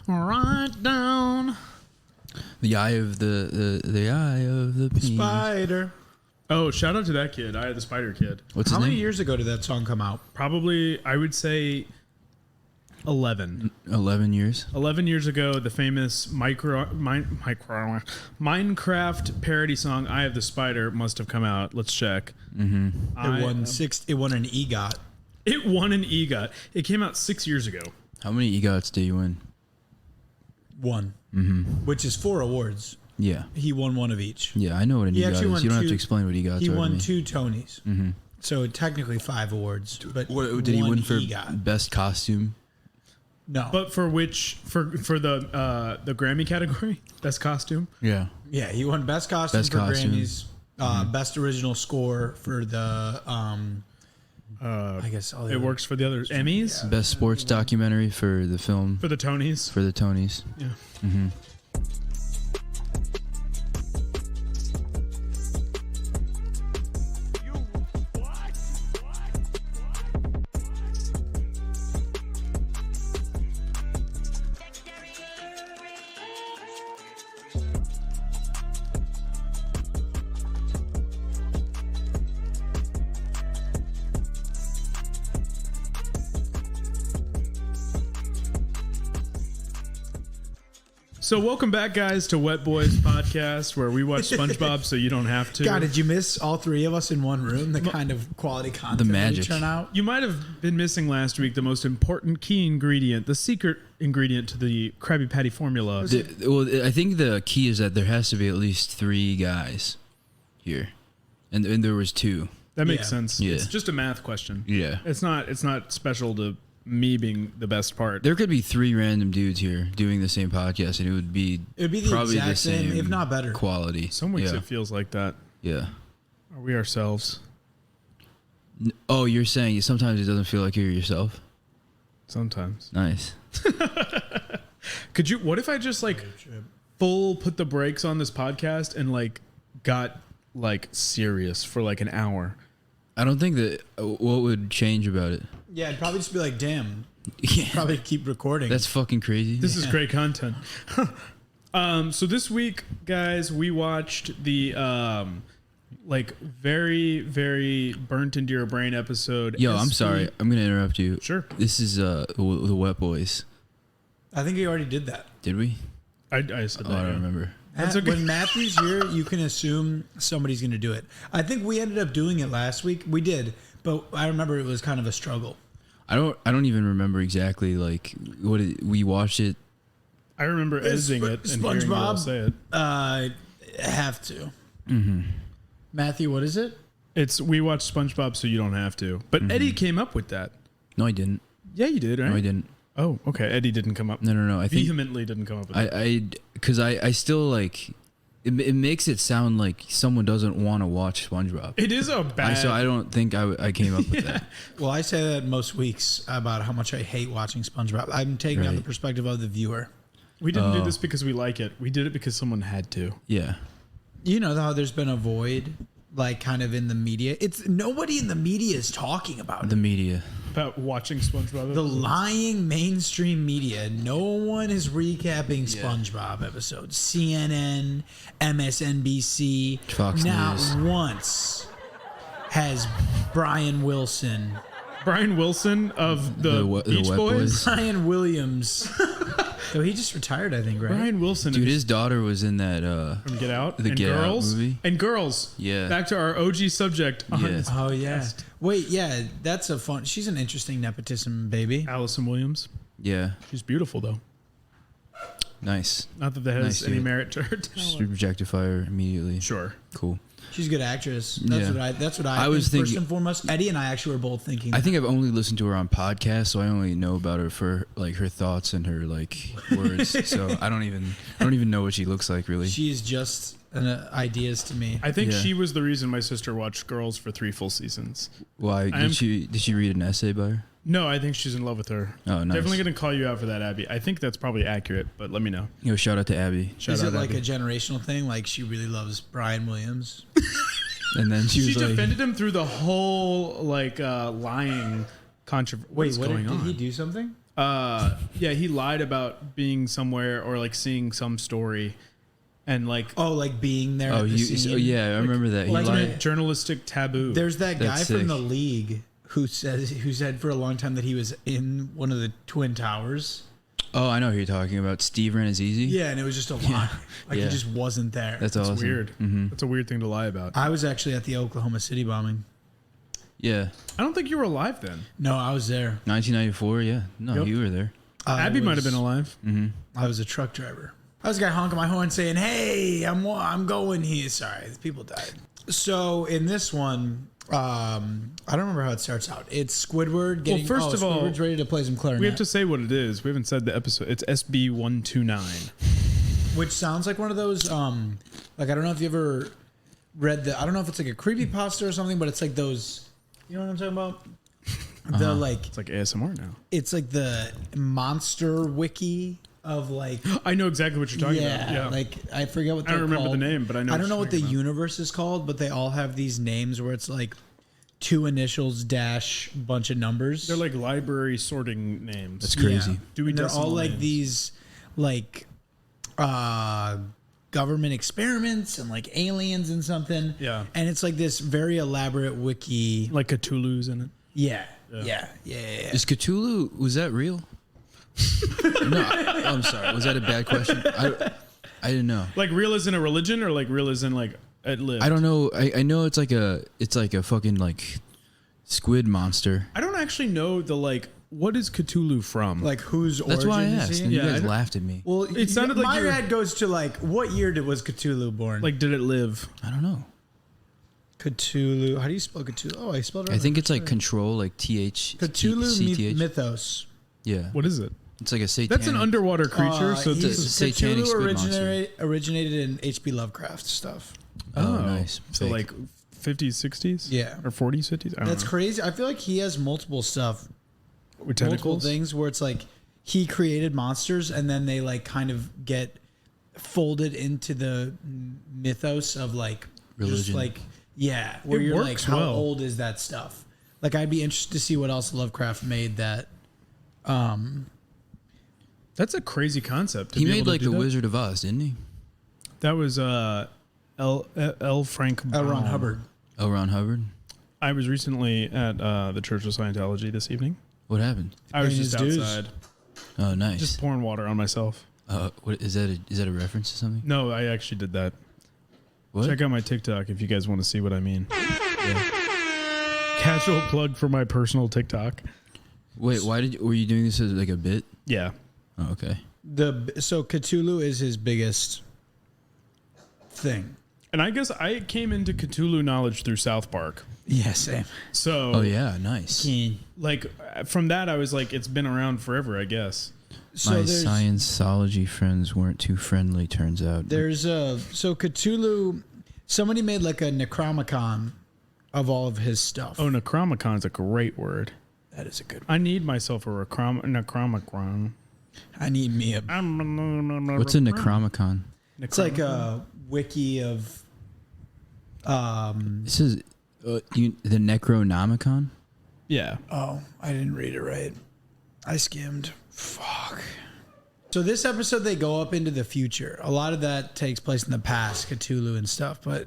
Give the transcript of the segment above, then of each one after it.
right down the eye of the eye of the penis. Spider. Oh, shout out to that kid. I had the Spider Kid. What's his How name? many years ago did that song come out? Probably, I would say 11. 11 years. 11 years ago, the famous Minecraft parody song "I Have the Spider" must have come out. Let's check. Mm-hmm. It won an EGOT. It won an EGOT. It came out 6 years ago. How many EGOTs did you win? One. Mm-hmm. Which is 4 awards. Yeah. He won one of each. Yeah, I know what an EGOT is. You don't have to explain what EGOTs are. He won to me. 2 Tonys. Mm-hmm. So technically 5 awards. But What did he win for? EGOT. Best costume? No. But for which for the Grammy category, best costume? Yeah. Yeah, he won best costume Best for costume. Grammys. Best original score for the I guess all the It other- works for the other Emmys, Best sports documentary for the film. for the Tonys. For the Tonys. Yeah. Mm-hmm. So welcome back, guys, to Wet Boys Podcast, where we watch SpongeBob so you don't have to. God, did you miss all 3 of us in one room? The kind of quality content The that we magic. turn out. You might have been missing last week the most important key ingredient, the secret ingredient to the Krabby Patty formula. Well, I think the key is that there has to be at least 3 guys here, and there was 2. That makes Yeah. sense. Yeah. It's just a math question. Yeah. It's not special to me being the best part. There could be 3 random dudes here doing the same podcast, and it would be the probably exact the same, same, if not better. quality. Some weeks yeah. it feels like that. Yeah. Are we ourselves? Oh, you're saying sometimes it doesn't feel like you're yourself? Sometimes. Nice. Could you? What if I just like full put the brakes on this podcast and like got like serious for like an hour? I don't think that. What would change about it? Yeah, it'd probably just be like, damn. Yeah. Probably keep recording. That's fucking crazy. This is great content. So this week, guys, we watched the like very, very burnt into your brain episode. Yo, I'm sorry. I'm gonna interrupt you. Sure. This is the Wet Boys. I think he already did that. Did we? I said that. Oh, I don't yeah. remember. That's okay. When Matthew's here, you can assume somebody's going to do it. I think we ended up doing it last week. We did, but I remember it was kind of a struggle. I don't even remember exactly like we watched it. I remember editing it and hearing you all say it. Have to. Mm-hmm. Matthew, what is it? It's we watched SpongeBob so you don't have to. But Eddie came up with that. No, I didn't. Yeah, you did, right? No, I didn't. Oh, okay. Eddie didn't come up. No. I think Vehemently didn't come up with that. because I still like it makes it sound like someone doesn't want to watch SpongeBob. It is a bad. So I don't think I came up with that. Well, I say that most weeks about how much I hate watching SpongeBob. I'm taking on the Right. perspective of the viewer. We didn't do this because we like it. We did it because someone had to. Yeah. You know how there's been a void, like kind of in the media. It's nobody in the media is talking about The it. media. About watching SpongeBob. The lying mainstream media. No one is recapping SpongeBob episodes. CNN, MSNBC. Fox Not News. once has Brian Wilson, Brian Wilson of the Wet Beach Boys. Boys. Brian Williams. So he just retired, I think, right? Brian Wilson. Dude, is his daughter was in that from Get Out. the and Get Out Girls. movie. And Girls. Yeah. Back to our OG subject. on Yeah. this Oh yeah. podcast. Wait, yeah, that's a fun. She's an interesting nepotism baby. Allison Williams. Yeah. She's beautiful though. Nice. Not that has Nice, any dude. merit to her Just talent. objectify her immediately. Sure. Cool. She's a good actress. That's Yeah. what I I was think, first thinking- and foremost. Eddie and I actually were both thinking. I think I've only listened to her on podcasts, so I only know about her for like her thoughts and her like words. So I don't even know what she looks like really. she's just ideas to me. I think Yeah. she was the reason my sister watched Girls for 3 full seasons. Why I'm- did she read an essay by her? No, I think she's in love with her. Oh, nice. Definitely going to call you out for that, Abby. I think that's probably accurate, but let me know. Yo, shout out to Abby. Shout Is out it like Abby. a generational thing? Like she really loves Brian Williams? And then she She was like, defended him through the whole like lying controversy. Wait, What's what going did on? he do something? he lied about being somewhere or like seeing some story, and like like being there. Oh, at the scene. yeah, I remember that. He like lied. journalistic taboo. There's that guy That's from sick. the league who said for a long time that he was in one of the Twin Towers. Oh, I know who you're talking about. Steve Renazizi. Yeah, and it was just a lie. Like Yeah. he just wasn't there. That's awesome. weird. Mm-hmm. That's a weird thing to lie about. I was actually at the Oklahoma City bombing. Yeah, I don't think you were alive then. No, I was there. 1994. Yeah, no, Yep. you were there. Abby might have been alive. Mm-hmm. I was a truck driver. I was a guy honking my horn saying, "Hey, I'm going here." Sorry, people died. So in this one, I don't remember how it starts out. It's Squidward getting. Well, first of all, Squidward's ready to play some clarinet. We have to say what it is. We haven't said the episode. It's SB 129. Which sounds like one of those. Like I don't know if you ever read the. I don't know if it's like a creepypasta or something, but it's like those. You know what I'm talking about? The like. It's like ASMR now. It's like the monster wiki of like. I know exactly what you're talking about. Yeah. Like I forget what I they're don't remember called. the name, but I know. I don't know what the you're talking universe is called, but they all have these names where it's like 2 initials dash bunch of numbers. about. They're like library sorting names. That's crazy. Yeah. Dewey And they're Decimal all like names. these like government experiments and like aliens and something. Yeah. And it's like this very elaborate wiki. Like Cthulhu's in it. Yeah. Yeah. Yeah. Yeah. Is Cthulhu? Was that real? No, I'm sorry. Was that a bad question? I didn't know. Like real as in a religion, or like real as in like it lived? I don't know. I know it's like a fucking like squid monster. I don't actually know the like. What is Cthulhu from? Like whose That's origin why I is asked. he? And Yeah, you I guys don't- laughed at me. Well, It sounded like my you were- head goes to like, what year was Cthulhu born? like, did it live? I don't know. Cthulhu. How do you spell Cthulhu? Oh, I spelled it right. I think it's like control, like TH. Cthulhu CTH. mythos. Yeah. What is it? It's like a satanic. That's an underwater creature. So he's- this a is satanic Cthulhu squid monster. originated in H.P. Lovecraft stuff. Oh, nice. So Fake. like 50s, 60s, Yeah. or 40s, 50s. I don't That's know. crazy. I feel like he has multiple stuff, With multiple tentacles. things where it's like he created monsters and then they like kind of get folded into the mythos of like just Religion. like where It you're like, works how well. old is that stuff? Like I'd be interested to see what else Lovecraft made that. That's a crazy concept. to He be made able to like do the that. Wizard of Oz, didn't he? That was L. Frank L. Ron Baum. Hubbard. L. Ron Hubbard. I was recently at the Church of Scientology this evening. What happened? I was Paying just his dues. outside, Oh, nice. just pouring water on myself. What is that? Is that a reference to something? No, I actually did that. What? Check out my TikTok if you guys want to see what I mean. Casual plug for my personal TikTok. Wait, were you doing this as like a bit? Yeah. Oh, okay. So Cthulhu is his biggest thing. And I guess I came into Cthulhu knowledge through South Park. Yeah, same. So, Oh yeah, nice. like, from that, I was like, it's been around forever, I guess. So My there's Scientology friends weren't too friendly. Turns out. so Cthulhu. Somebody made like a Necronomicon of all of his stuff. Oh, Necronomicon is a great word. That is a good one. I need myself a Necronomicon. I need me a. What's a Necronomicon? It's like a wiki of. This is the Necronomicon. Yeah. Oh, I didn't read it right. I skimmed. Fuck. So this episode, they go up into the future. A lot of that takes place in the past, Cthulhu and stuff. But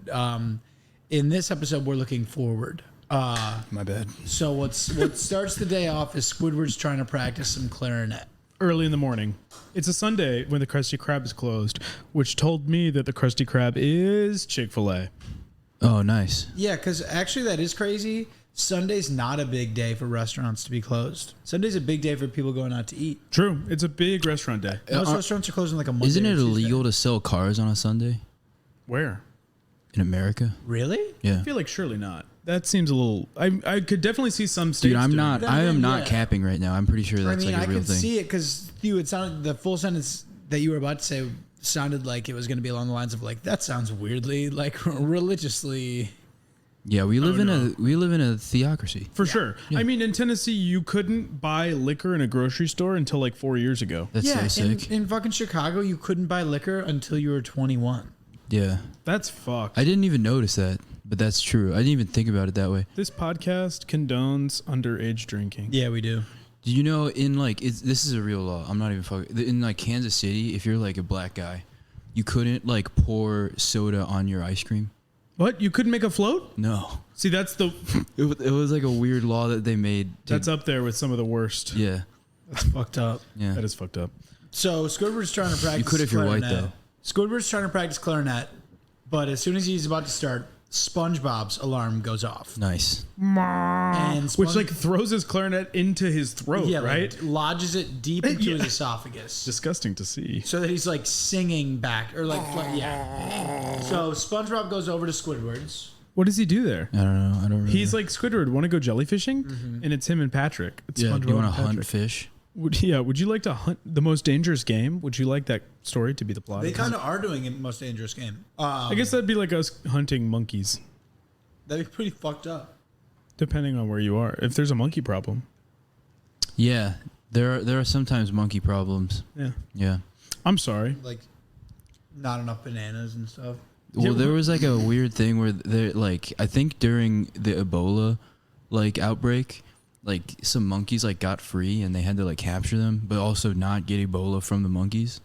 in this episode, we're looking forward. My bad. So what starts the day off is Squidward's trying to practice some clarinet. Early in the morning. It's a Sunday when the Krusty Krab is closed, which told me that the Krusty Krab is Chick-fil-A. Oh, nice. Yeah, because actually that is crazy. Sunday's not a big day for restaurants to be closed. Sunday's a big day for people going out to eat. True. It's a big restaurant day. Most restaurants are closing like a Monday. Isn't or it Tuesday. illegal to sell cars on a Sunday Where? in America? Really? Yeah. I feel like surely not. That seems a little. I could definitely see some states. Dude, I'm doing not. it. I am not Yeah. capping right now. I'm pretty sure that's I mean, like a I real could thing. see it because it sounded the full sentence that you were about to say sounded like it was going to be along the lines of like that sounds weirdly like religiously. Yeah, we live in no. a theocracy. For sure. I mean, in Tennessee, you couldn't buy liquor in a grocery store until like 4 years ago. That's so sick. in fucking Chicago, you couldn't buy liquor until you were 21. Yeah, That's fucked. I didn't even notice that, but that's true. I didn't even think about it that way. This podcast condones underage drinking. Yeah, we do. Do you know in like this is a real law? I'm not even fucking. In like Kansas City, if you're like a black guy, you couldn't like pour soda on your ice cream. What? You couldn't make a float? No. See, that's the. It was like a weird law that they made. That's up there with some of the worst. Yeah. That's fucked up. Yeah. That is fucked up. So Squidward's trying to practice. You could if you're white clarinet. though. Squidward's trying to practice clarinet, but as soon as he's about to start, SpongeBob's alarm goes off. Nice. And Which like throws his clarinet into his throat, yeah, right? like, lodges it deep into Yeah. his esophagus. Disgusting to see. So that he's like singing back or like yeah. So SpongeBob goes over to Squidward's. What does he do there? I don't know. I don't remember. He's like, Squidward, want to go jellyfishing? And it's him and Patrick. It's yeah. SpongeBob You want to and hunt Patrick. fish? Would you like to hunt the most dangerous game? Would you like that story to be the plot? They kind of are doing it most dangerous game. I guess that'd be like us hunting monkeys, That'd be pretty fucked up. depending on where you are. If there's a monkey problem. Yeah. There are sometimes monkey problems. Yeah. Yeah. I'm sorry. Like not enough bananas and stuff. Well, there was like a weird thing where there, like, I think during the Ebola, like, outbreak, like, some monkeys, like, got free and they had to, like, capture them, but also not get Ebola from the monkeys.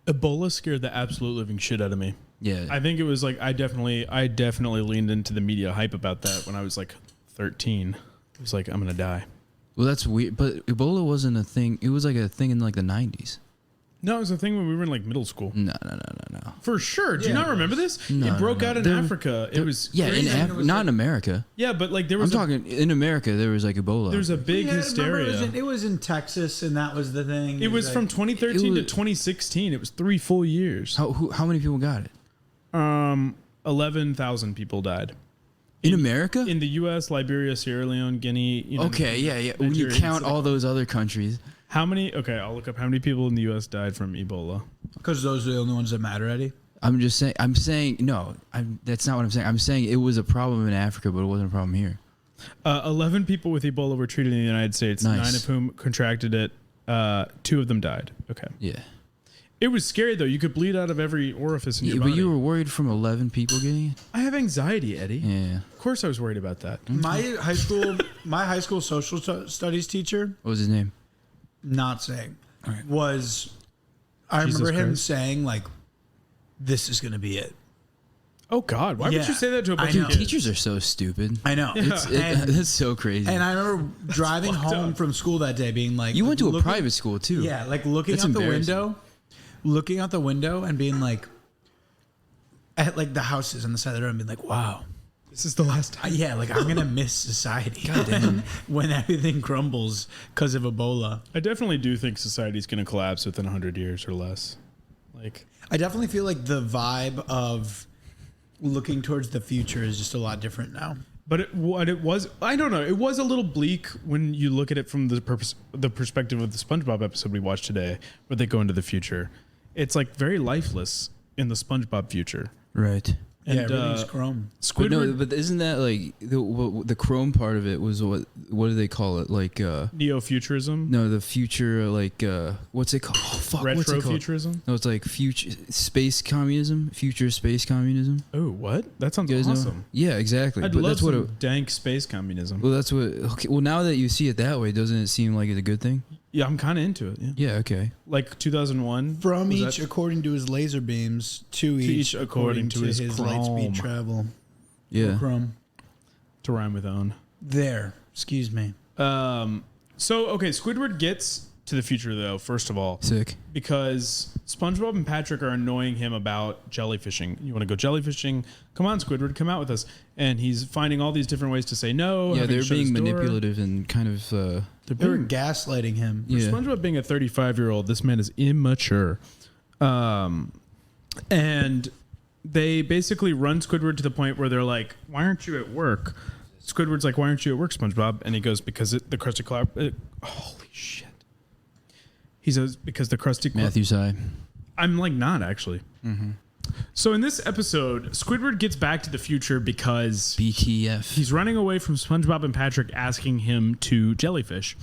Ebola scared the absolute living shit out of me. Yeah. I think it was like I definitely leaned into the media hype about that when I was like 13. It was like I'm gonna die. Well, that's weird, but Ebola wasn't a thing. It was, like, a thing in, like, the 90s. No, it was a thing when we were in like middle school. No. For sure. Do you Yeah, not it remember this? No, it broke no. out in There- Africa. It was Yeah, crazy. not in America. Yeah, but like there I'm was talking, in America, there was, like, Ebola. there was a big Yeah, remember hysteria. It was in Texas, and that was the thing. It was like- from 2013 It to was- 2016. It was 3 full years. How many people got it? 11,000 people died. In America? In the U.S., Liberia, Sierra Leone, Guinea. You know, Okay, yeah. When you Nigeria, count so- all those other countries. How many? Okay, I'll look up how many people in the U.S. died from Ebola. because those are the only ones that matter, Eddie. I'm saying no. That's not what I'm saying. I'm saying it was a problem in Africa, but it wasn't a problem here. 11 people with Ebola were treated in the United States, Nice. 9 of whom contracted it. 2 of them died. Okay. Yeah. It was scary, though. You could bleed out of every orifice in your But body. you were worried from 11 people getting it? I have anxiety, Eddie. Yeah. Of course I was worried about that. My high school social studies teacher, What was his name? not saying, All right. was I Jesus remember him Christ. saying like, "This is gonna be it." Oh, God. Why Yeah. would you say that to a I bunch know. of kids? Teachers are so stupid. I know. Yeah. That's so crazy. And I remember driving fucked home up. from school that day, being like, you went to a looking- private school too. Yeah, like looking That's out the embarrassing. window, looking out the window, and being like, at like the houses on the side of the road, and being like, "Wow, This is the last time. yeah, like I'm gonna miss society when everything crumbles because of Ebola." I definitely do think society's going to collapse within 100 years or less. Like, I definitely feel like the vibe of looking towards the future is just a lot different now. but what it was, I don't know. It was a little bleak when you look at it from the perspective of the SpongeBob episode we watched today, where they go into the future. It's like very lifeless in the SpongeBob future. Right. And yeah, everything's chrome. But Squidward, no, but isn't that like the Chrome part of it was what do they call it? Like neo-futurism, no, the future like what's it called? Oh fuck, what's it called? retro-futurism. No, it's like future space communism. Future space communism. Oh, what? That sounds You guys know? awesome. Yeah, exactly. I'd but love that's some what. dank space communism. Well, that's what. Okay. Well, now that you see it that way, doesn't it seem like it's a good thing? Yeah, I'm kind of into it. Yeah. Yeah. Okay. Like 2001. From was each that- according to his laser beams, to each according to his light chrome. speed travel. Yeah. Chrome. to rhyme with own. There. Excuse me. So okay, Squidward gets to the future though. First of all, Sick. because SpongeBob and Patrick are annoying him about jellyfishing. You want to go jellyfishing? Come on, Squidward, come out with us. And he's finding all these different ways to say no. Yeah, having they're to shut being his door. manipulative and kind of. They were gaslighting him. For Yeah. SpongeBob being a 35-year-old, this man is immature. And they basically run Squidward to the point where they're like, "Why aren't you at work?" Squidward's like, "Why aren't you at work, SpongeBob?" And he goes, "Because the Krusty Krab." Holy shit! He says, "Because the Krusty Krab." Matthew side. I'm like not actually. So in this episode, Squidward gets back to the future because BTF. he's running away from SpongeBob and Patrick asking him to jellyfish.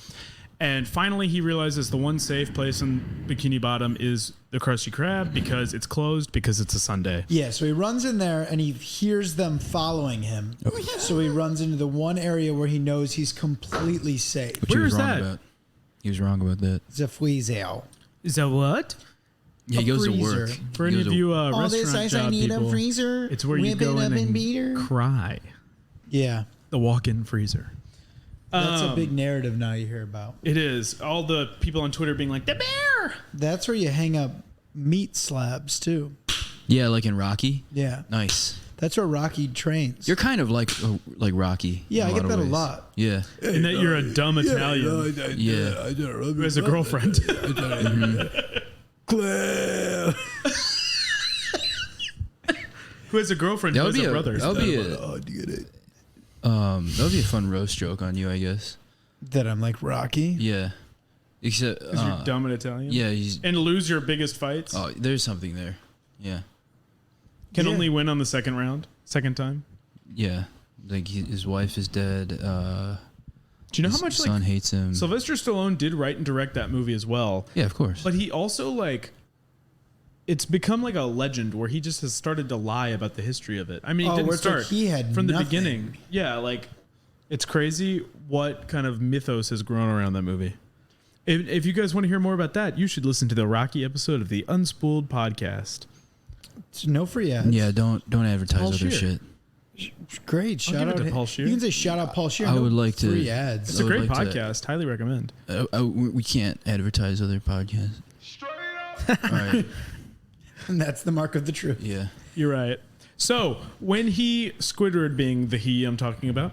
And finally, he realizes the one safe place in Bikini Bottom is the Krusty Krab because it's closed because it's a Sunday. Yeah, so he runs in there and he hears them following him. Oh, yeah. So he runs into the one area where he knows he's completely safe. Which he Where was is wrong that? about. He was wrong about that. It's a freezer. Is that what? Yeah, he goes to freezer. work. For He any goes of to- you All this restaurant ice, job I need people, a freezer. it's where you Whip go it in up and beater. cry. Yeah, The walk-in freezer. that's a big narrative now you hear about. It is. All the people on Twitter being like, the bear! That's where you hang up meat slabs too. Yeah, like in Rocky. Yeah, Nice. that's where Rocky trains. You're kind of like Rocky. Yeah, in I get of that a ways. lot. Yeah. And that you're a dumb Italian Yeah. who has a girlfriend. Claire. Who has a girlfriend That who would has be a a brother. that would be a fun roast joke on you, I guess. That I'm like Rocky. Yeah. Except Because you're dumb and Italian. yeah, he's And lose your biggest fights. oh, there's something there. Yeah. Can Yeah. only win on the second round. Second time. Yeah. Like his wife is dead. Do you know how His much son like hates him. Sylvester Stallone did write and direct that movie as well? Yeah, of course. But he also like it's become like a legend where he just has started to lie about the history of it. I mean, he Oh, didn't where it's like start he had from the nothing. beginning. Yeah, like it's crazy what kind of mythos has grown around that movie. If you guys want to hear more about that, you should listen to the Rocky episode of the Unspooled podcast. It's no free ads. yeah, don't advertise Paul other Scheer. shit. Great. I'll Shout give it out to Paul Scheer. You can say shout out Paul Scheer. I No would like to- free ads. It's I a would great like to- podcast. Highly recommend. We can't advertise other podcasts. All right. And that's the mark of the truth. Yeah. You're right. So when Squidward being the he I'm talking about,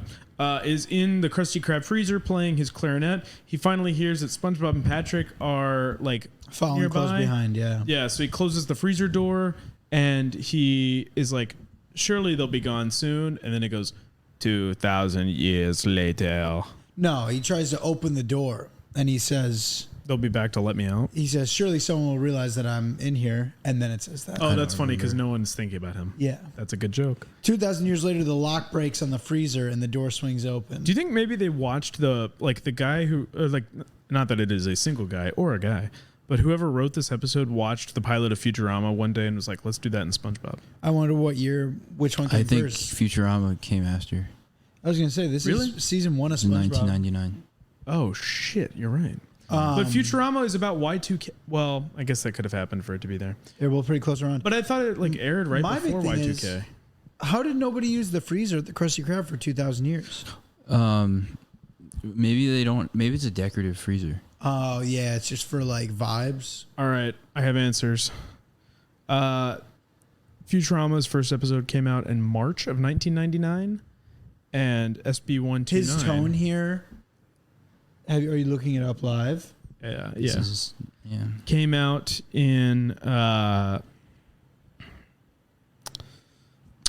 is in the Krusty Krab freezer playing his clarinet, he finally hears that SpongeBob and Patrick are like Following nearby. close behind, yeah. Yeah, so he closes the freezer door and he is like, surely they'll be gone soon. And then it goes, 2,000 years later. No, he tries to open the door and he says, They'll be back to let me out. surely someone will realize that I'm in here. And then it says that. Oh, that's funny because no one's thinking about him. Yeah. That's a good joke. 2,000 years later, the lock breaks on the freezer and the door swings open. Do you think maybe they watched the guy who not that it is a single guy or a guy, but whoever wrote this episode watched the pilot of Futurama one day and was like, let's do that in SpongeBob. I wonder which one came I think first. Futurama came after. I was going to say, this Really? is season 1 of In SpongeBob. 1999. Oh shit, you're right. But Futurama is about Y2K. Well, I guess that could have happened for it to be there. They're both pretty close around. But I thought it aired right My big before thing Y2K. is- How did nobody use the freezer at the Krusty Krab for 2,000 years? Maybe they don't. Maybe it's a decorative freezer. Oh, yeah, it's just for like vibes. All right, I have answers. Futurama's first episode came out in March of 1999, and SB129. His tone here. Are you looking it up live? Yeah, This yeah. is- yeah. Came out in.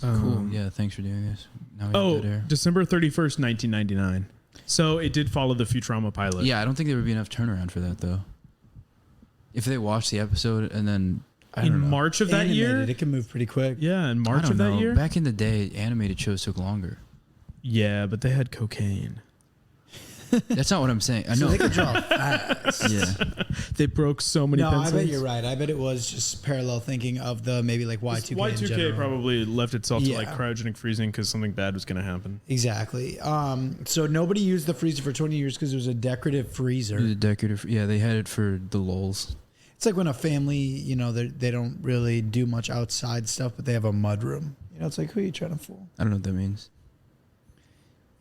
Cool. Yeah. Thanks for doing this. Now we have dead air. December 31st, 1999. So it did follow the Futurama pilot. Yeah, I don't think there would be enough turnaround for that though. If they watched the episode and then I don't In know. March of that Animated, year. it can move pretty quick. Yeah, in I March don't of that know. year. Back in the day, animated shows took longer. Yeah, but they had cocaine. That's not what I'm saying. I So know. they could draw fast. Yeah. They broke so many No, pencils. I bet you're right. I bet it was just parallel thinking of the maybe like Y2K. in Y2K general. probably left itself to like Yeah. cryogenic freezing because something bad was going to happen. Exactly. So nobody used the freezer for 20 years because it was a decorative It was freezer. a decorative. Yeah, they had it for the lulz. It's like when a family, they don't really do much outside stuff, but they have a mud room. It's like, who are you trying to fool? I don't know what that means.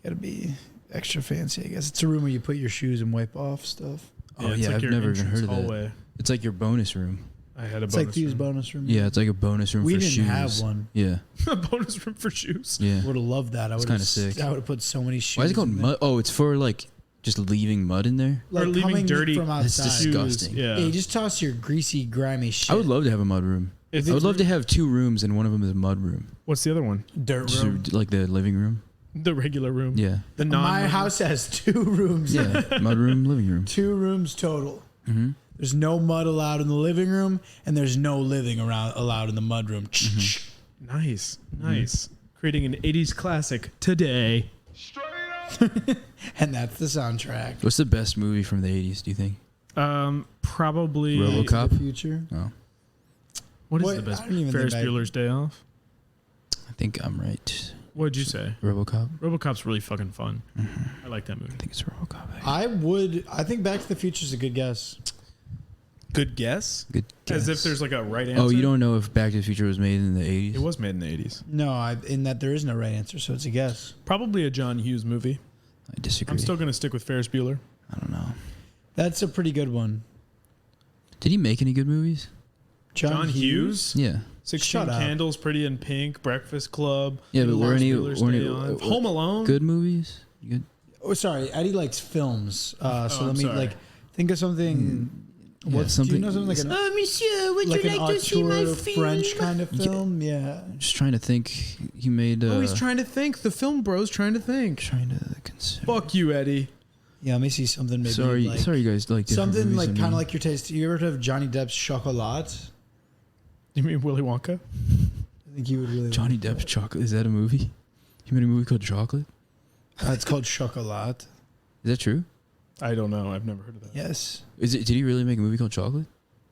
Got to be extra fancy, I guess. It's a room where you put your shoes and wipe off stuff. Oh it's yeah, like I've your never even entrance heard of that. hallway. It's like your bonus room. I had a It's bonus like Theo's room. bonus room. Yeah, it's like a bonus room We for didn't shoes. have one. Yeah, A bonus room for shoes. yeah. Would have loved that. I It's would kinda sick. I would have put so many shoes. Why is it called in there. mud? Oh, it's for like just leaving mud in there. Like or leaving coming dirty from That's outside. disgusting. Yeah. Yeah, you just toss your greasy, grimy shit. I would love to have a mud room. If I would it's- love to have 2 rooms and one of them is a mud room. What's the other one? dirt Just room. like the living room. The regular room. Yeah. The non. My house has 2 rooms. Yeah. Mud room, living room. 2 rooms total. Mm-hmm. There's no mud allowed in the living room, and there's no living allowed in the mud room. Nice. Nice. Creating an 80s classic today. And that's the soundtrack. What's the best movie from the 80s, do you think? Probably. Robo- Back to RoboCop? the future. Oh, What is What? the best? I don't even Ferris think I- Bueller's Day Off. I think I'm right. What'd you say? RoboCop. RoboCop's really fucking fun. Mm-hmm. I like that movie. I think it's RoboCop. I think Back to the Future is a good guess. Good guess? Good guess. As if there's like a right answer. Oh, you don't know if Back to the Future was made in the 80s? It was made in the 80s. No, in that there is no right answer, so it's a guess. Probably a John Hughes movie. I disagree. I'm still going to stick with Ferris Bueller. I don't know. That's a pretty good one. Did he make any good movies? John Hughes? Yeah. 16 Shut up. Candles, Pretty in Pink, Breakfast Club. Yeah, but were Ferris any Bueller's Day On. Home Alone? good movies? Good. Oh, sorry, Eddie likes films. So I'm let me sorry. think of something. Yeah, Do you know something like an monsieur, would like you an like to see my auteur film? French kind of film? Yeah. Just trying to think. He made. Oh, he's trying to think. The film bro's trying to think. trying to consider. Fuck you, Eddie. Yeah, let me see something maybe. Sorry, like, sorry, you guys like different something movies like than kind me. of like your taste. You ever heard of Johnny Depp's Chocolat? You mean Willy Wonka? I think you would really. Johnny like Depp's that. Chocolate. Is that a movie? He made a movie called Chocolate. It's called Chocolat. Is that true? I don't know. I've never heard of that. Yes, Is it? Did he really make a movie called Chocolate?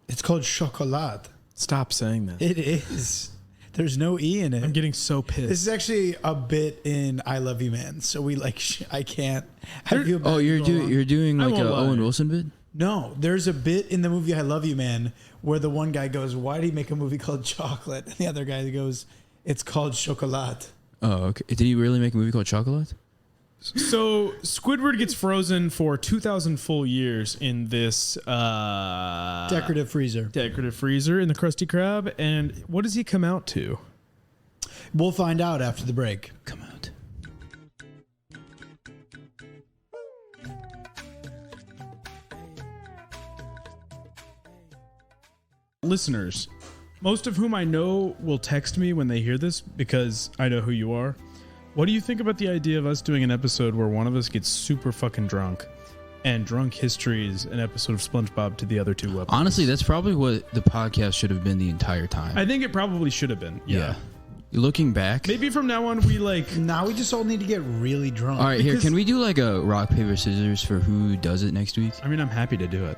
it's called Chocolat. Stop saying that. It is. There's no e in it. I'm getting so pissed. This is actually a bit in I Love You Man. So we like I can't. I feel bad Oh, to go on. you're doing I like won't a lie. Owen Wilson bit. No, there's a bit in the movie I Love You Man where the one guy goes, "Why did he make a movie called Chocolate?" And the other guy goes, "It's called Chocolat." Oh, okay. Did he really make a movie called Chocolate? So Squidward gets frozen for 2,000 full years in this Decorative freezer. decorative freezer in the Krusty Krab. And what does he come out to? We'll find out after the break. Come out. Listeners, most of whom I know will text me when they hear this because I know who you are. What do you think about the idea of us doing an episode where one of us gets super fucking drunk and drunk histories an episode of SpongeBob to the other two weapons? Honestly, that's probably what the podcast should have been the entire time. I think it probably should have been. Yeah. Looking back. Maybe from now on we like. Now we just all need to get really drunk. All right, here. because- Can we do like a rock paper scissors for who does it next week? I mean, I'm happy to do it.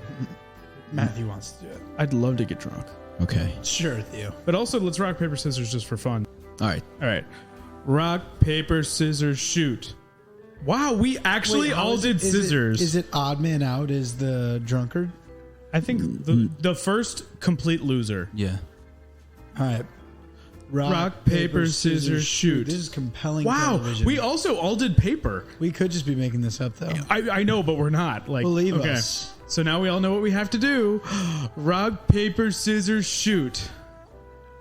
Matthew wants to do it. I'd love to get drunk. Okay. Sure, Theo. But also, let's rock, paper, scissors just for fun. All right. All right. Rock, paper, scissors, shoot. Wow, we actually Wait, how all is it- did scissors. Is it odd man out as the drunkard? I think the first complete loser. Yeah. All right. Rock, paper, scissors, shoot. This is compelling Wow, television. we also all did paper. We could just be making this up, though. I know, but we're not. Like, Believe okay. us. So now we all know what we have to do. Rock, paper, scissors, shoot.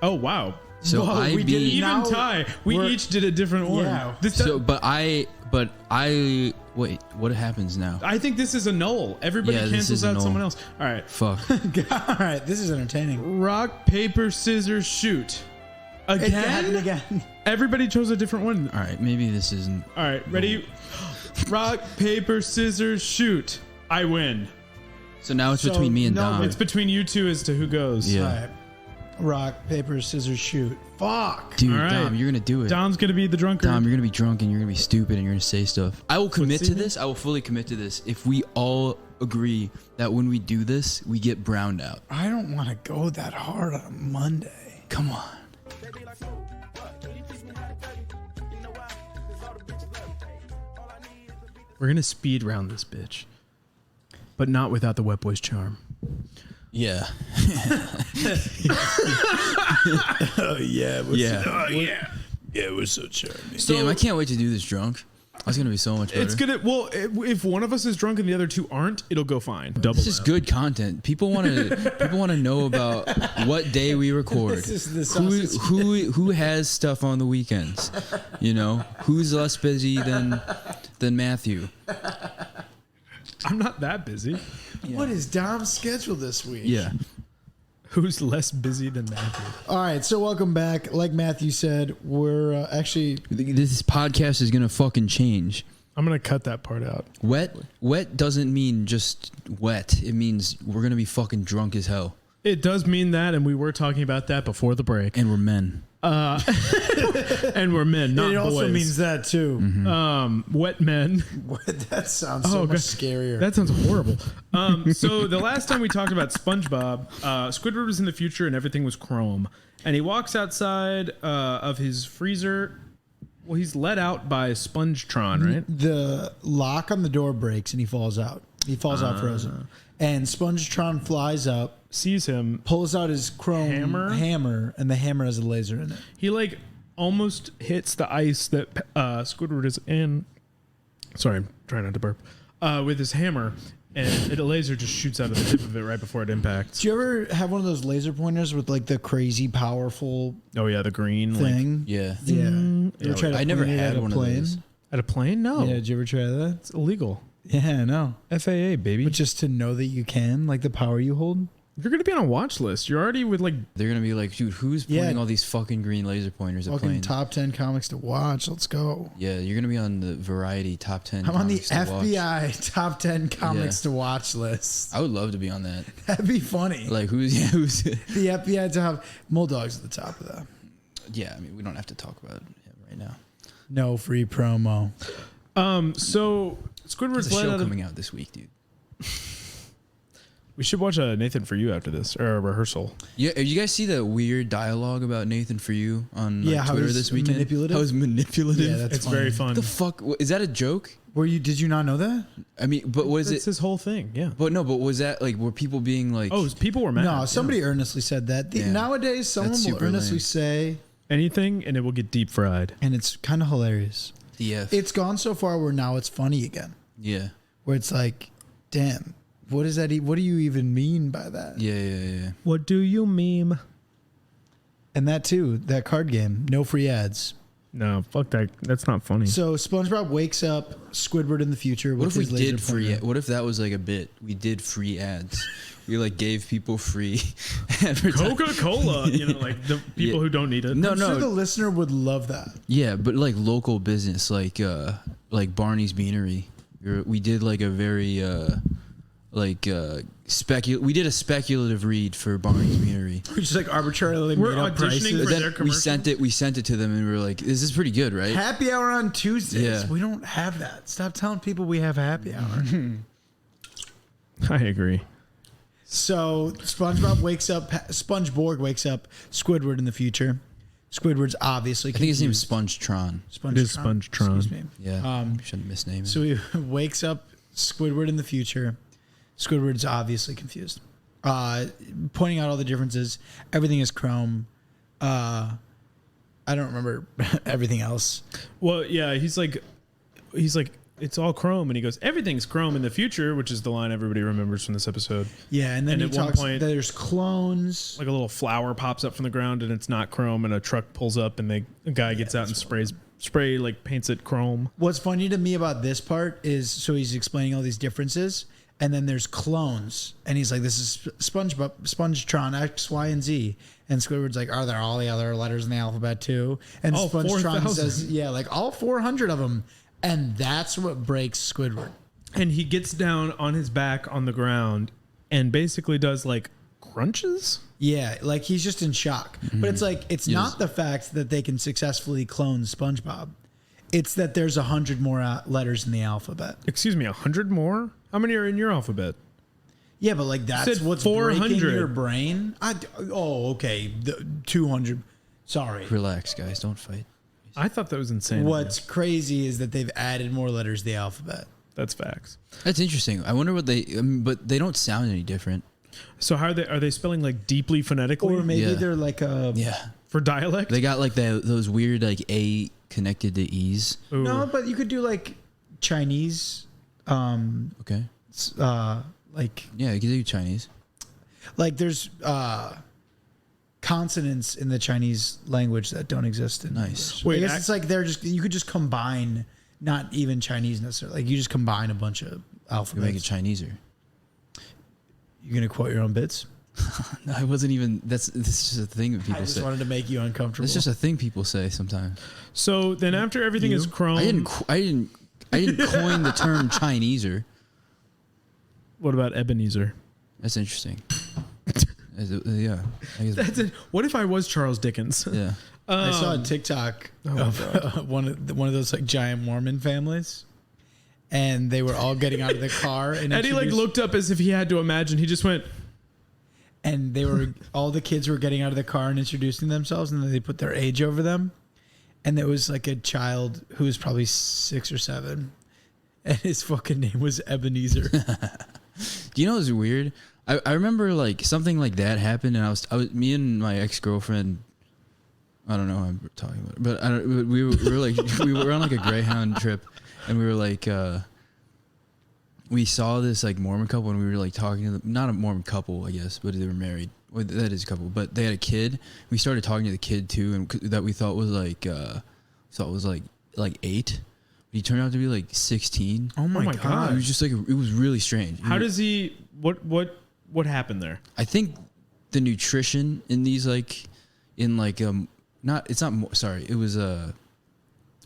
Oh wow. So Whoa, I we did beat. it. Even Now tie. We we're- each did a different one. Yeah. This So, but I wait. What happens now? I think this is a null. Everybody Yeah, this cancels is a out null. someone else. All right. Fuck. All right, this is entertaining. Rock, paper, scissors, shoot. It happened Again? again. Everybody chose a different one. All right. Maybe this isn't. All right, ready? Rock, paper, scissors, shoot. I win. So now it's So, between me and no, Dom. It's between you two as to who goes. Yeah. All right. Rock, paper, scissors, shoot. Fuck. Dude, All right. Dom, you're gonna do it. Dom's gonna be the drunkard. Dom, you're gonna be drunk and you're gonna be stupid and you're gonna say stuff. I will commit see to me? this. I will fully commit to this if we all agree that when we do this, we get browned out. I don't want to go that hard on a Monday. Come on. We're gonna speed round this bitch, but not without the wet boy's charm. Yeah. Oh, yeah. Yeah. Yeah, we're so charming. Damn, I can't wait to do this drunk. That's gonna be so much better. It's gonna. Well, if one of us is drunk and the other two aren't, it'll go fine. Double. This is good content. People want to know about what day we record. This is the sausage. Who has stuff on the weekends? You know, who's less busy than Matthew? I'm not that busy. What is Dom's schedule this week? Yeah. Who's less busy than Matthew? All right, so welcome back. Like Matthew said, we're actually This podcast is gonna fucking change. I'm gonna cut that part out. Wet doesn't mean just wet. It means we're gonna be fucking drunk as hell, It does mean that, and we were talking about that before the break. and we're men. And we're men, not it also boys. means that too. Wet men. That sounds so much God. scarier. That sounds horrible. So the last time we talked about SpongeBob, Squidward was in the future and everything was chrome. And he walks outside of his freezer Well, he's let out by Spongetron, right? The lock on the door breaks and he falls out. He falls out frozen. And Spongetron flies up, Sees him. pulls out his chrome hammer, and the hammer has a laser in it. He like almost hits the ice that Squidward is in. Sorry, I'm trying not to burp. With his hammer, and a laser just shoots out of the tip of it right before it impacts. Do you ever have one of those laser pointers with like the crazy powerful Oh yeah, the green thing? Yeah. Yeah. Mm, You ever try to I never point it had at a one of plane? those. at a plane. No, Yeah, did you ever try that? it's illegal. Yeah, I know. FAA baby. But just to know that you can, like the power you hold. You're gonna be on a watch list. You're already with like They're gonna be like, dude, who's Yeah. pointing all these fucking green laser pointers at Fucking planes? top 10 comics to watch. Let's go. Yeah, you're gonna be on the Variety top 10. I'm on the comics to watch. FBI top 10 comics to watch list. I would love to be on that. That'd be funny. Like, who's? The FBI top. Mulldog's at the top of that. Yeah, I mean, we don't have to talk about it right now. No free promo. So Squidward's There's a let show out of, coming out this week, dude. We should watch Nathan For You after this, or a rehearsal. Yeah, you guys see the weird dialogue about Nathan For You on Yeah, how Twitter he's this weekend? manipulative? How he's manipulative. Yeah, that's It's funny. very fun. the fuck is that a joke? Did you not know that? I mean, but was That's it? his whole thing. Yeah. But no, but was that like were people being like? Oh, people were mad. No, somebody earnestly said that. Yeah. Nowadays, someone That's will super earnestly lame. say, Anything, and it will get deep fried. and it's kind of hilarious. DF. It's gone so far where now it's funny again. yeah. Where it's like, damn, what is that? What do you even mean by that? Yeah. What do you meme? And that too, that card game, no free ads. No, fuck that. That's not funny. So SpongeBob wakes up Squidward in the future. What with if we his laser did free? pointer. What if that was like a bit? We did free ads. We like gave people free advertising. Coca-Cola, like the people Yeah. who don't need it. No, I'm sure the listener would love that. Yeah, but like local business, like Barney's Beanery. We did like a very we did a speculative read for Barney's Beanery. We just like arbitrarily We're made up auditioning prices. for Then their we commercial? sent it to them and we were like, "This is pretty good, right?" Happy hour on Tuesdays. Yeah. We don't have that. Stop telling people we have happy hour. I agree. So SpongeBob wakes up. SpongeBorg wakes up Squidward in the future. Squidward's obviously. I think his name's confused. Spongetron. Spongetron. It is Spongetron. Excuse me. Yeah, shouldn't misname it. So he wakes up Squidward in the future. Squidward's obviously confused. Pointing out all the differences. Everything is chrome. I don't remember everything else. Well, yeah, he's like, it's all chrome, and he goes, everything's chrome in the future, which is the line everybody remembers from this episode. Yeah, and then And he at one talks point- that there's clones. Like a little flower pops up from the ground, and it's not chrome, and a truck pulls up, and a guy gets out and paints it chrome. What's funny to me about this part is, so he's explaining all these differences, and then there's clones, and he's like, this is Spongetron X, Y, and Z. And Squidward's like, are there all the other letters in the alphabet too? And All Spongetron 4,000. says, yeah, like all 400 of them. And that's what breaks Squidward. And he gets down on his back on the ground and basically does like crunches. Yeah, like he's just in shock. But it's like, it's Yes. not the fact that they can successfully clone SpongeBob. It's that there's 100 more letters in the alphabet. Excuse me, 100 more? How many are in your alphabet? Yeah, but like that's Said what's 400. breaking your brain. Okay, 200. Sorry. Relax, guys. Don't fight. I thought that was insane. What's crazy is that they've added more letters to the alphabet. That's facts. That's interesting. I wonder what but they don't sound any different. So how are they spelling like deeply phonetically Or maybe Yeah. they're like a Yeah, for dialect? they got like those weird like A connected to E's. Ooh. no, but you could do like Chinese, Okay. like Yeah, you can do Chinese. there's consonants in the Chinese language that don't exist in Nice. English. Wait, I guess it's like you could just combine, not even Chinese necessarily. Like you just combine a bunch of You alphabets. make it Chineser. You're gonna quote your own bits. No, I wasn't even. This is just a thing that I people just say. wanted to make you uncomfortable. It's just a thing people say sometimes. So then after everything is chrome, I didn't coin the term Chineser. what about Ebenezer? That's interesting. Yeah. I guess, That's it. What if I was Charles Dickens? yeah. I saw a TikTok of one of those like giant Mormon families, and they were all getting out of the car, and Eddie like introduced- looked up as if he had to imagine. He just went, and they were all the kids were getting out of the car and introducing themselves, and then they put their age over them, and there was like a child who was probably 6 or 7, and his fucking name was Ebenezer. Do you know what's weird? I remember like something like that happened, and I was me and my ex-girlfriend. I don't know what I'm talking about, but we were like we were on like a Greyhound trip, and we were like we saw this like Mormon couple, and we were like talking to them. Not a Mormon couple, I guess, but they were married. Well, that is a couple, but they had a kid. We started talking to the kid too, and that we thought was like 8. He turned out to be like 16. Oh my god! It was just like it was really strange. How does he? What happened there? I think the nutrition in these it was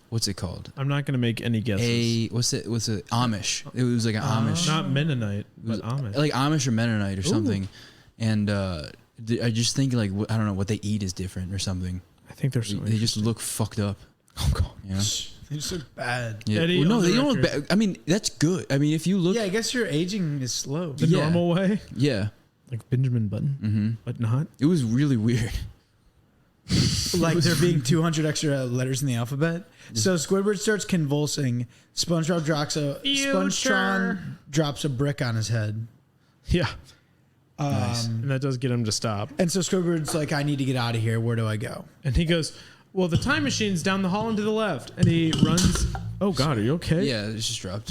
what's it called? I'm not gonna make any guesses. What's it Amish? It was like an Amish, Not Mennonite, but Amish. like Amish or Mennonite or something. And I just think like I don't know, what they eat is different or something. I think they're so They just look fucked up. Oh god. You know? They just look bad. Yeah. Eddie, Well, no, on the they don't look record. bad. I mean, that's good. I mean, if you look, Yeah, I guess your aging is slow. The Yeah. normal way, yeah, like Benjamin Button, but not. it was really weird. Like there being 200 extra letters in the alphabet. So Squidward starts convulsing. SpongeBob SpongeTron drops a brick on his head. Yeah, and that does get him to stop. And so Squidward's like, I need to get out of here. Where do I go? And he goes, "Well, the time machine's down the hall and to the left." And he runs. Oh God, are you okay? Yeah, it just dropped.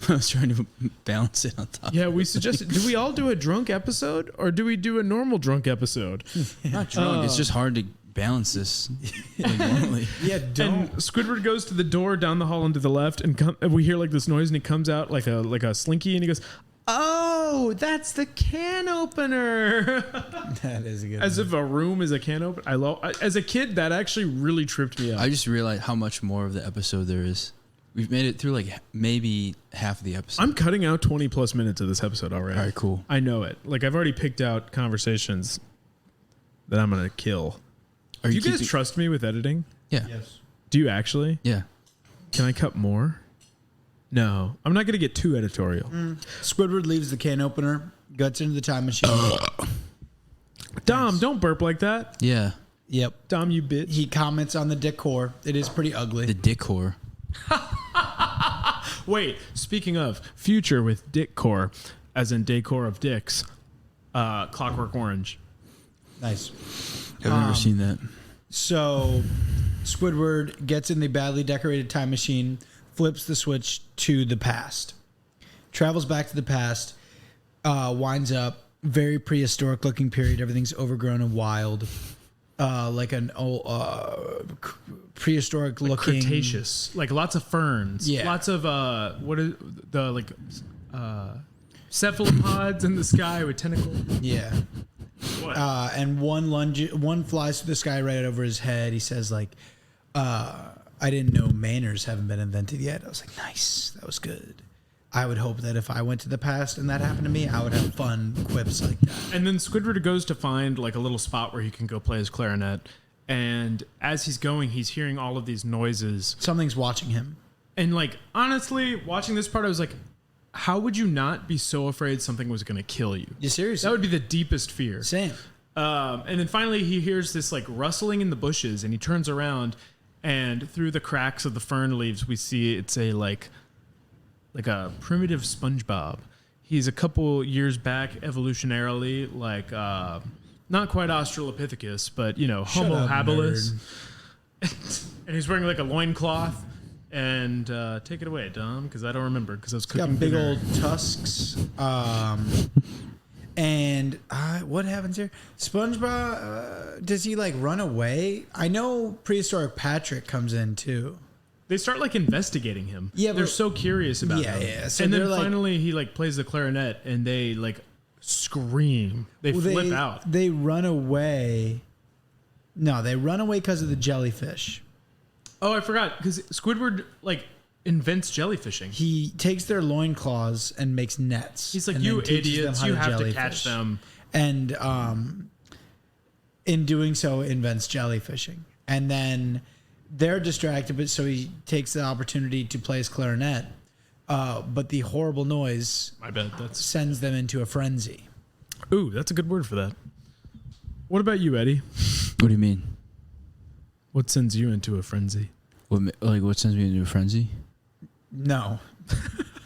I was trying to balance it on top. Yeah, we suggested. Do we all do a drunk episode, or do we do a normal drunk episode? Not drunk. It's just hard to balance this like, normally. Yeah, And Squidward goes to the door down the hall and to the left, and we hear like this noise, and he comes out like a slinky, and he goes, "Oh, that's the can opener." That is a good As if a room is a can opener. As a kid, that actually really tripped me out. I just realized how much more of the episode there is. We've made it through like maybe half of the episode. I'm cutting out 20 plus minutes of this episode already. All right, cool. I know it. Like I've already picked out conversations that I'm gonna kill. Are Do you guys trust me with editing? Yeah. Yes. Do you actually? Yeah. Can I cut more? No, I'm not gonna get too editorial. Squidward leaves the can opener, guts into the time machine. Dom, don't burp like that. Yeah. Yep. Dom, you bitch. He comments on the decor. It is pretty ugly. The decor. Wait, speaking of future with Dick Core, as in decor of dicks, Clockwork Orange. Nice. I've never seen that. So Squidward gets in the badly decorated time machine, flips the switch to the past, travels back to the past, winds up very prehistoric looking period. Everything's overgrown and wild, like an old prehistoric looking Cretaceous, like lots of ferns. Yeah. Lots of what is the cephalopods in the sky with tentacles. Yeah. What? And one flies through the sky right over his head. He says like, I didn't know manners haven't been invented yet. I was like, nice. That was good. I would hope that if I went to the past and that happened to me, I would have fun quips like that. And then Squidward goes to find like a little spot where he can go play his clarinet. And as he's going, he's hearing all of these noises. Something's watching him. And like, honestly, watching this part, I was like, how would you not be so afraid something was going to kill you? You seriously? That would be the deepest fear. Same. And then finally he hears this like rustling in the bushes, and he turns around, and through the cracks of the fern leaves, we see it's a like a primitive SpongeBob. He's a couple years back evolutionarily, like not quite Australopithecus, but Homo up, habilis. And he's wearing like a loincloth. And take it away, Dom, because I don't remember because I was cooking Got big dinner. old tusks. And what happens here? SpongeBob, does he like run away? I know prehistoric Patrick comes in too. They start like investigating him. Yeah, they're but- so curious about him. Yeah. So and then they're like, finally he like plays the clarinet, and they like scream. They flip out. They run away. No, they run away because of the jellyfish. Oh, I forgot because Squidward like invents jellyfishing. He takes their loincloths and makes nets. He's like, and you then teaches them idiots, how you to have to jellyfish." catch them. And in doing so, invents jellyfishing. And then they're distracted, but so he takes the opportunity to play his clarinet. But the horrible noise My bad. That's sends them into a frenzy. ooh, that's a good word for that. What about you, Eddie? What do you mean? What sends you into a frenzy? What sends me into a frenzy? No.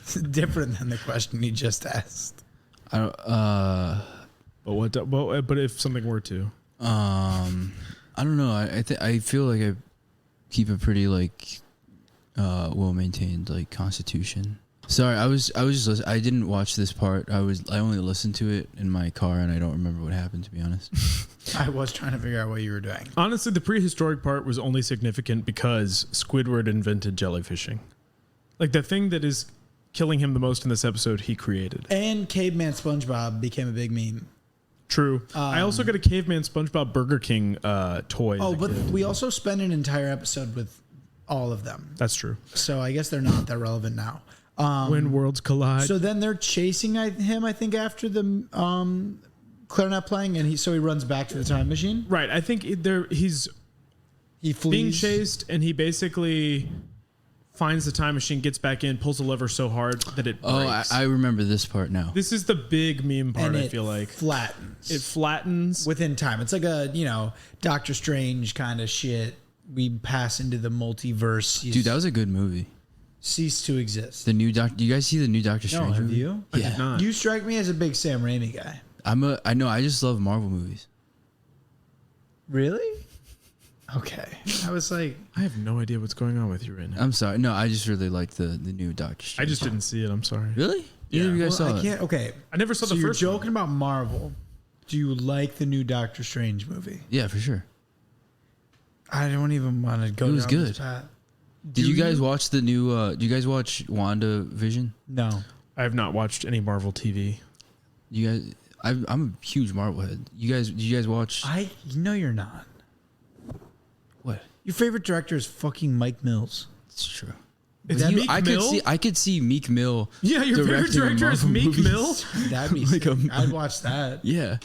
It's different than the question you just asked. I don't. But if something were to, I don't know. I feel like I keep a pretty well maintained constitution. Sorry, I was just listening. I didn't watch this part. I only listened to it in my car, and I don't remember what happened, to be honest. I was trying to figure out what you were doing. honestly, the prehistoric part was only significant because Squidward invented jellyfishing. Like the thing that is killing him the most in this episode, he created. And Caveman SpongeBob became a big meme. True. I also got a Caveman SpongeBob Burger King toy. Oh, but we also spent an entire episode with all of them. That's true. So I guess they're not that relevant now. When worlds collide. So then they're chasing him, I think, after the clarinet playing, and he runs back to the time machine. Right. I think he's He flees. being chased, and he basically finds the time machine, gets back in, pulls the lever so hard that it breaks. I remember this part now. This is the big meme part, and I it feel like. flattens. It flattens. within time. It's like a, Doctor Strange kind of shit. We pass into the multiverse. Dude, that was a good movie. Cease to exist. The new Doctor. Do you guys see the new Doctor Strange No, have movie? you? I Yeah. did not. You strike me as a big Sam Raimi guy. I know. I just love Marvel movies. Really? Okay. I was like, I have no idea what's going on with you right now. I'm sorry. No, I just really like the new Doctor I Strange. just didn't see it. I'm sorry. Really? Yeah. Neither of you guys well, saw I it. can't. Okay. I never saw So the you're first joking about Marvel. Do you like the new Doctor Strange movie? Yeah, for sure. I don't even want to go It was down this good. path. Did you guys watch the new? Do you guys watch WandaVision? No. one. I have not watched any Marvel TV. You guys, I'm a huge Marvel head. Did you guys watch? No, you're not. What? Your favorite director is fucking Mike Mills. It's true. It's You- Meek I Mill? could see Meek Mill. Yeah, your favorite directing director is Marvel Meek movies. Mill? That'd be Like sick. a- I'd watch that. Yeah,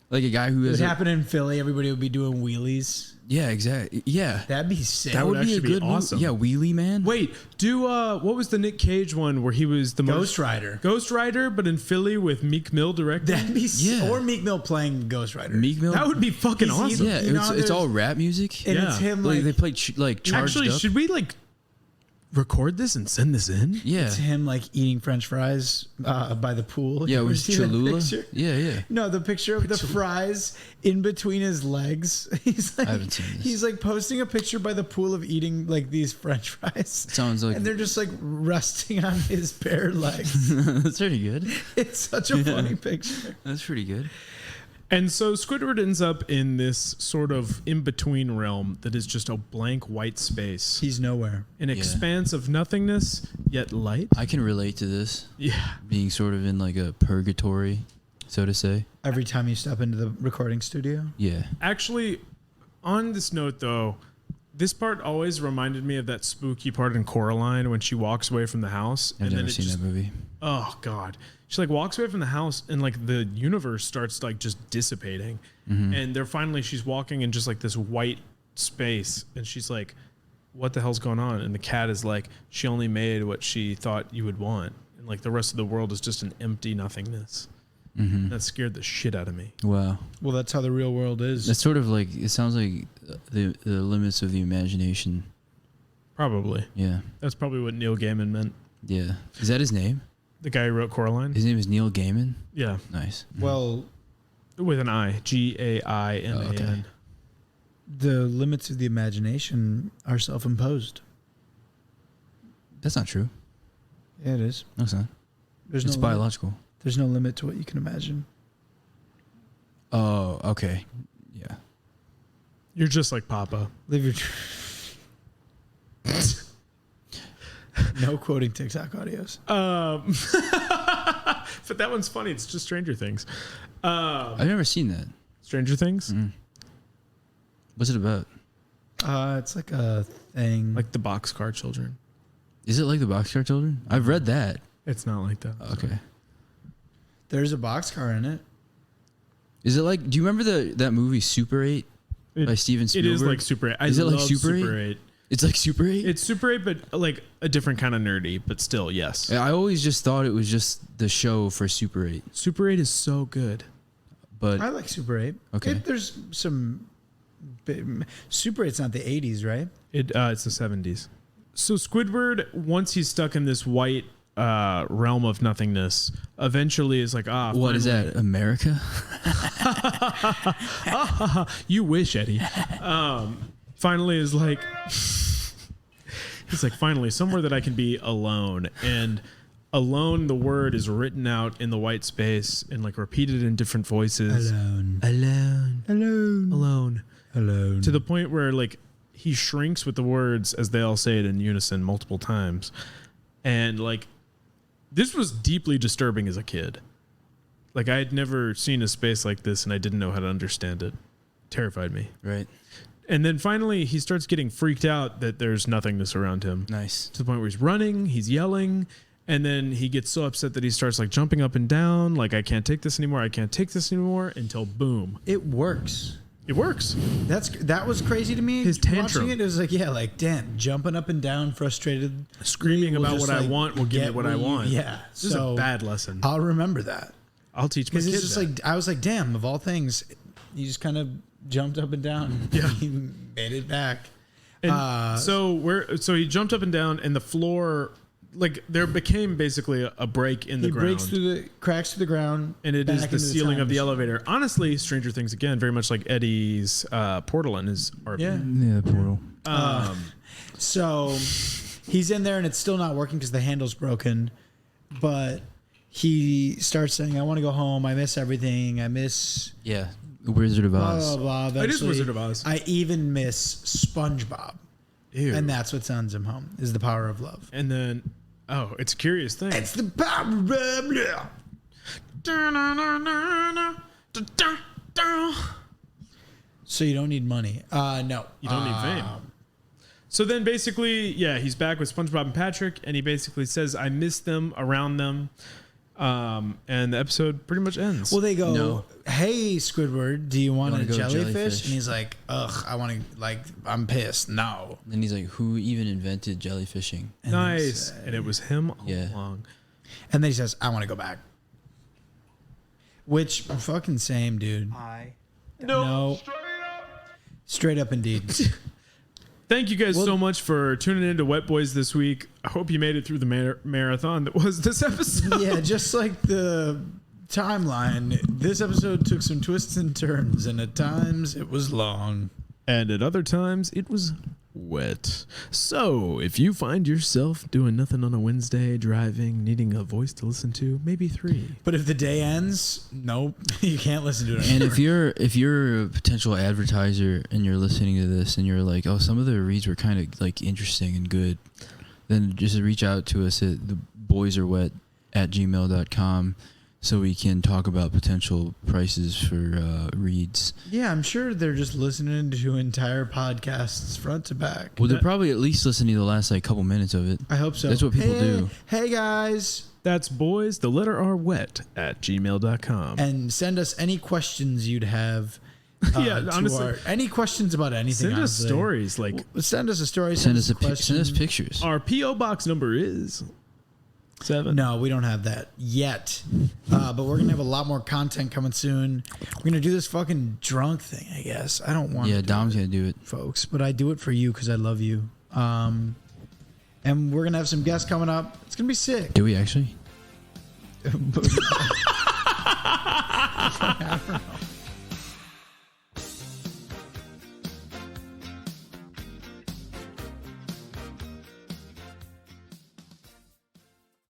like a guy who If has. it happened in Philly, everybody would be doing wheelies. Yeah, exactly. Yeah, That'd be sick. that would be a actually be good awesome. movie. Yeah, Wheelie Man. Wait, what was the Nick Cage one where he was the Ghost Rider. Ghost Rider, but in Philly with Meek Mill directing? That'd be Yeah. Or Meek Mill playing Ghost Rider. Meek Mill. That would be fucking He's awesome. either- Yeah, You know, it's all there's- rap music. And Yeah. it's him Like like they play charged Actually, up. should we record this and send this in? Yeah, it's him like eating French fries by the pool. yeah. You It ever was see that Cholula. picture? Yeah. No, the picture of the fries in between his legs. He's like, I haven't seen this. He's like posting a picture by the pool of eating like these French fries. Sounds like And they're just like resting on his bare legs. that's pretty good. It's such a funny picture. That's pretty good. And so Squidward ends up in this sort of in-between realm that is just a blank white space. He's nowhere. An expanse of nothingness, yet light. I can relate to this. Yeah. Being sort of in like a purgatory, so to say. Every time you step into the recording studio. Yeah. Actually, on this note, though, this part always reminded me of that spooky part in Coraline when she walks away from the house. I've never seen that movie. Oh, God. She like walks away from the house and like the universe starts like just dissipating. And she's walking in just like this white space. And she's like, what the hell's going on? And the cat is like, she only made what she thought you would want. And like the rest of the world is just an empty nothingness. That scared the shit out of me. Wow. Well, that's how the real world is. That's sort of like, it sounds like the limits of the imagination. Probably. Yeah. That's probably what Neil Gaiman meant. Yeah. Is that his name? The guy who wrote Coraline? His name is Neil Gaiman? Yeah. Nice. Well, With an I. Gaiman. Oh, okay. the limits of the imagination are self-imposed. That's not true. Yeah, it is. No, it's not. There's It's no limit. biological. There's no limit to what you can imagine. Oh, okay. Yeah. You're just like Papa. Live your. No quoting TikTok audios. But that one's funny. It's just Stranger Things. I've never seen that. Stranger Things? What's it about? It's like a thing. Like the Boxcar Children. Is it like the Boxcar Children? I've read that. It's not like that. Okay. There's a boxcar in it. Is it like, do you remember that movie Super 8 by Steven It Spielberg? is like Super 8. Is it like love Super 8? It's like Super 8? It's Super 8, but like a different kind of nerdy, but still, yes. I always just thought it was just the show for Super 8. Super 8 is so good. But I like Super 8. Okay. There's some Super 8's not the 80s, right? It's the 70s. So Squidward, once he's stuck in this white realm of nothingness, eventually is like, What is that, America? You wish, Eddie. Finally is like, he's like, finally, somewhere that I can be alone. And alone, the word is written out in the white space and like repeated in different voices. Alone. Alone. Alone. Alone. Alone. To the point where like he shrinks with the words as they all say it in unison multiple times. And like, this was deeply disturbing as a kid. Like I had never seen a space like this and I didn't know how to understand it. Terrified me. Right. And then finally he starts getting freaked out that there's nothingness around him. Nice. To the point where he's running, he's yelling, and then he gets so upset that he starts like jumping up and down, like I can't take this anymore, until boom. It works. It works. That was crazy to me. His tantrum. Watching it was like, yeah, like damn, jumping up and down, frustrated, Screaming about what I want will give me what I want. Yeah. This is a bad lesson. I'll remember that. I'll teach my Because kids it's just that. like, I was like, damn, of all things, you just kind of jumped up and down. Yeah. He made it back. And so he jumped up and down, and the floor, like there became basically a break in the ground. Cracks through the ground, and it is back the into ceiling time of the machine. elevator. Honestly, Stranger Things again, very much like Eddie's portal in his RP. Yeah. Yeah, portal. So he's in there and it's still not working because the handle's broken. But he starts saying, I want to go home. I miss everything. I miss Yeah. Wizard of blah, Oz. blah, blah. It is Eventually, Wizard of Oz. I even miss SpongeBob. Ew. And that's what sends him home, is the power of love. And then, it's a curious thing. It's the power of love. So you don't need money. No. You don't need fame. So then basically, he's back with SpongeBob and Patrick, and he basically says, I miss them, around them. And the episode pretty much ends. Well, they go, No. hey, Squidward, do you want wanna a go jellyfish? jellyfish? And he's like, ugh, I want to, like, I'm pissed. No. Then he's like, who even invented jellyfishing? And nice. And it was him all Yeah. along. And then he says, I want to go back. Which, fucking same, dude. No. Straight up indeed. Thank you guys Well- so much for tuning in to Wet Boys this week. I hope you made it through the marathon that was this episode. Yeah, just like the timeline, this episode took some twists and turns, and at times it was long. And at other times, it was wet. So, if you find yourself doing nothing on a Wednesday, driving, needing a voice to listen to, maybe 3. But if the day ends, nope, you can't listen to it And anymore. if you're a potential advertiser and you're listening to this and you're like, oh, some of the reads were kind of like interesting and good, then just reach out to us at theboysareWet@gmail.com so we can talk about potential prices for reads. Yeah, I'm sure they're just listening to entire podcasts front to back. Well, they're probably at least listening to the last like couple minutes of it. I hope so. That's what people do. Hey, guys. That's boys, the letter R wet @gmail.com. And send us any questions you'd have. Yeah, to honestly. any questions about anything. Send us honestly. stories. Like, Send us a story. Send us questions. pictures. our P.O. box number is 7. No, we don't have that yet. But we're going to have a lot more content coming soon. We're going to do this fucking drunk thing, I guess. I don't want Yeah, to do Dom's it, gonna do it. folks, but I do it for you because I love you. And we're going to have some guests coming up. It's going to be sick. Do we actually? I don't know.